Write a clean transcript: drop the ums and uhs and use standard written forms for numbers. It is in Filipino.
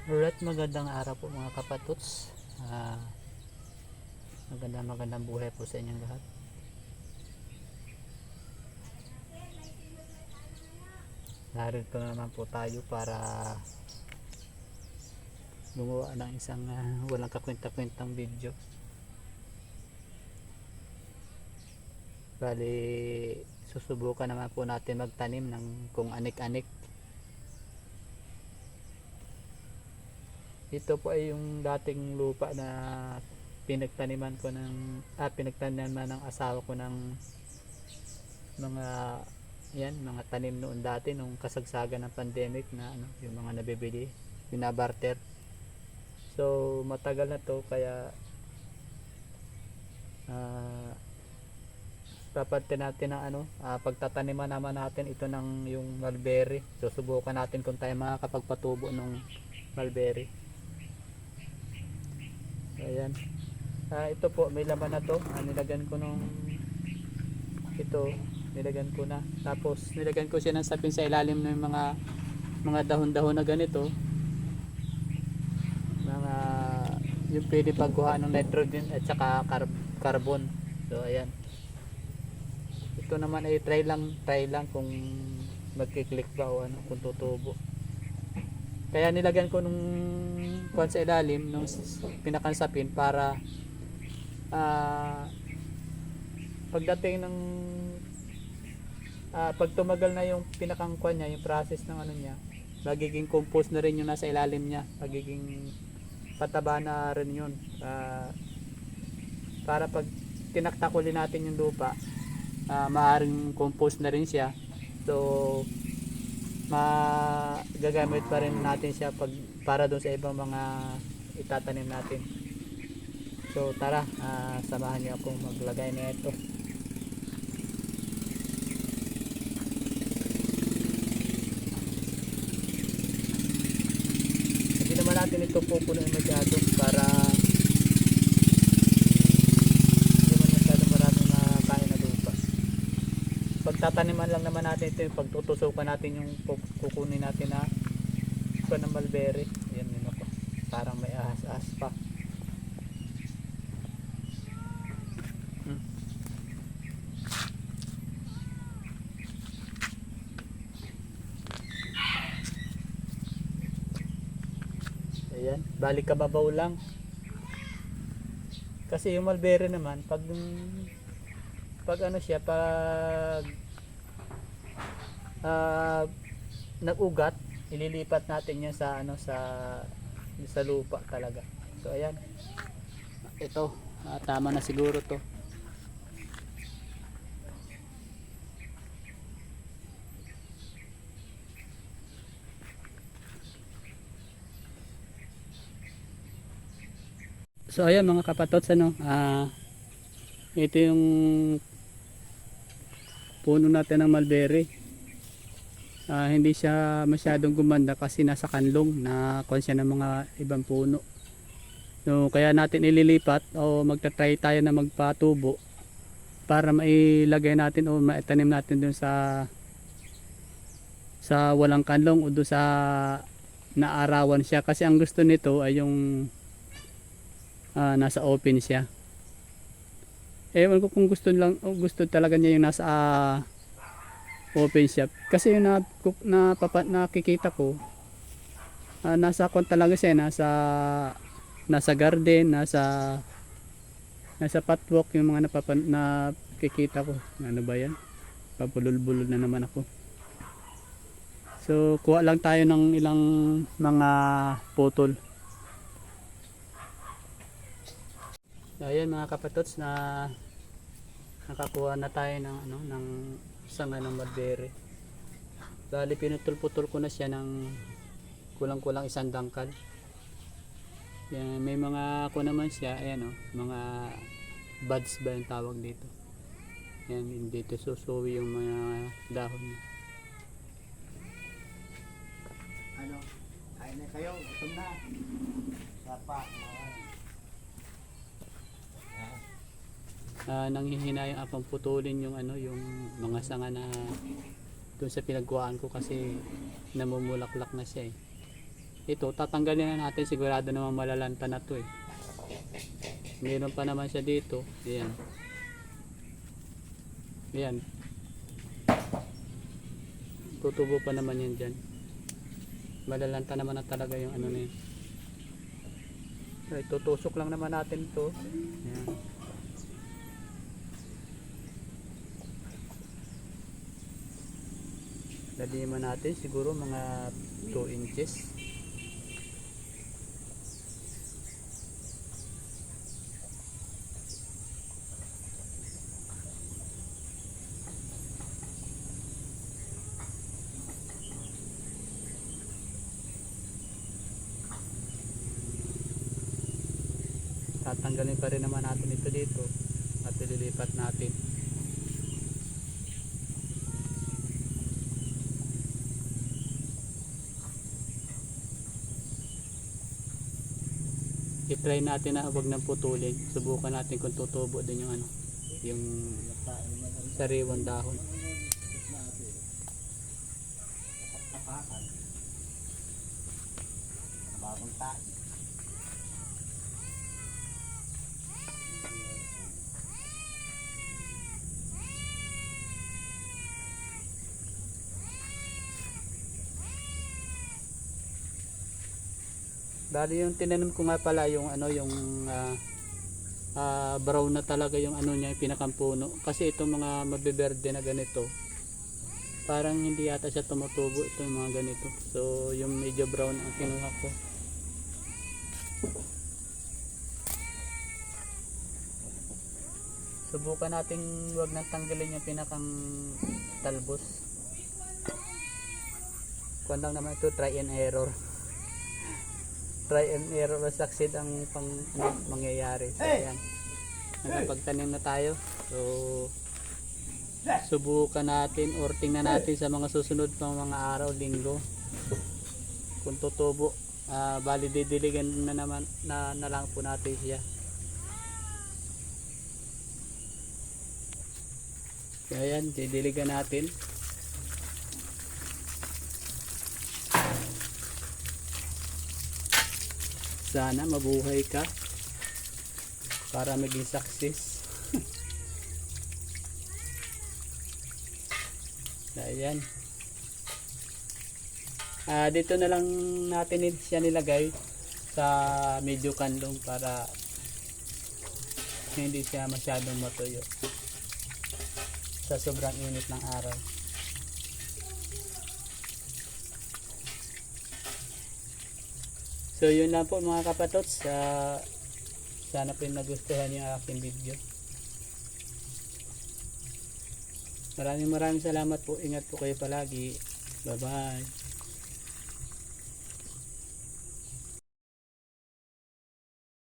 Alright, magandang araw po mga kapatots. Magandang buhay po sa inyong lahat. Narito naman po tayo para gumawa ng isang walang kakwenta-kwentang video. Bali, susubukan naman po natin magtanim ng kung anik-anik. Ito po ay yung dating lupa na pinagtaniman ng asawa ko ng mga tanim noon dati nung kasagsagan ng pandemic na yung mga nabibili, binabarter. So matagal na to, kaya papantin natin ng pagtataniman naman natin ito ng yung mulberry. So subukan natin kung tayo makakapagpatubo ng mulberry. Ayan. Ito po, may laman na to. Nilagyan ko nilagyan ko na. Tapos nilagyan ko siya ng sapin sa ilalim ng mga dahon-dahon na ganito. Yung pwede pagkuha ng nitrogen at saka carbon. So ayan. Ito naman ay try lang kung magki-click ba o kung tutubo. Kaya nilagyan ko nung sa ilalim nung pinakansapin para pagdating ng pag tumagal na yung pinakangkuan niya, yung process ng niya, magiging compost na rin yung nasa ilalim niya, magiging pataba na rin yun, para pag tinaktakuli natin yung lupa, maaring compost na rin siya. So magagamit pa rin natin siya para doon sa ibang mga itatanim natin. So tara, samahan niyo ako maglagay nito. Hindi naman natin ito pupunuin masyado para hindi naman masyado maraming makain na lupa. Pagtataniman lang naman natin ito, yung pagtutusukan natin yung kukunin natin na ng mulberry. Ayan yun ako, parang may ahas-ahas pa. Ayan, balik kababaw lang. Kasi yung mulberry naman, pag nag-ugat, ililipat natin yan sa lupa talaga. So ayan, ito tama na siguro to. So ayan mga kapatots, ito yung puno natin ng mulberry. Hindi siya masyadong gumanda kasi nasa kanlong na konsya ng mga ibang puno. So kaya natin ililipat o magta-try tayo na magpatubo para mailagay natin o maitanim natin dun sa walang kanlong o dun sa naarawan siya, kasi ang gusto nito ay yung nasa open siya. Ewan ko kung gusto talaga niya yung nasa open siya, kasi yung nakikita ko nasa talaga siya, nasa garden, nasa patwalk, yung mga nakikita ko. Ano ba yan, papulul-bulol na naman ako. So kuha lang tayo ng ilang mga putol. Ayan mga kapatots, na nakakuha na tayo ng sanga ng mulberry. Bali pinutol-putol ko na siya ng kulang-kulang isang dangkal. Yan, may mga naman siya, ayan mga buds ba yung tawag dito. Yan, dito susuwi yung mga dahon niya. Kain na kayo, gutom na. Sapa. Nanghihinayang akong putulin yung yung mga sanga na doon sa pinagkuhaan ko kasi namumulaklak na siya ito tatanggalin na natin, sigurado naman malalanta na to eh. Meron pa naman siya dito. Ayan. Ayan. Tutubo pa naman yan dyan. Malalanta naman na talaga yung ano na yun. Ay, tutusok lang naman natin to. Ayan. Laliman natin siguro mga 2 inches. Tatanggalin pa rin naman natin ito dito at ililipat natin. I-try natin na huwag nang putulin. Subukan natin kung tutubo din yung ano, yung sariwang dahon. Tapakan. Bagong tayo. Dali yung tinanim ko nga pala yung ano, yung brown na talaga yung ano niya, yung pinakampuno. Kasi itong mga mabiberde na ganito, parang hindi yata siya tumutubo, itong mga ganito. So yung medyo brown ang kinuha ko. Subukan nating wag nang tanggalin yung pinakang talbos. Kuwan lang naman ito, try and error. Try and error na succeed ang mangyayari. So ayan, nakapagtanim na tayo. So subukan natin or tingnan natin sa mga susunod pang mga araw, linggo, kung tutubo. Bali didiligan na naman na lang po natin siya. So ayan, didiligan natin. Sana mabuhay ka para maging success. Ayan. Dito na lang natin siya nilagay sa medyo kandong para hindi siya masyadong matuyo sa sobrang init ng araw. So yun lang po mga kapatots. Sana po nagustuhan yung aking video. Maraming salamat po. Ingat po kayo palagi. Bye bye.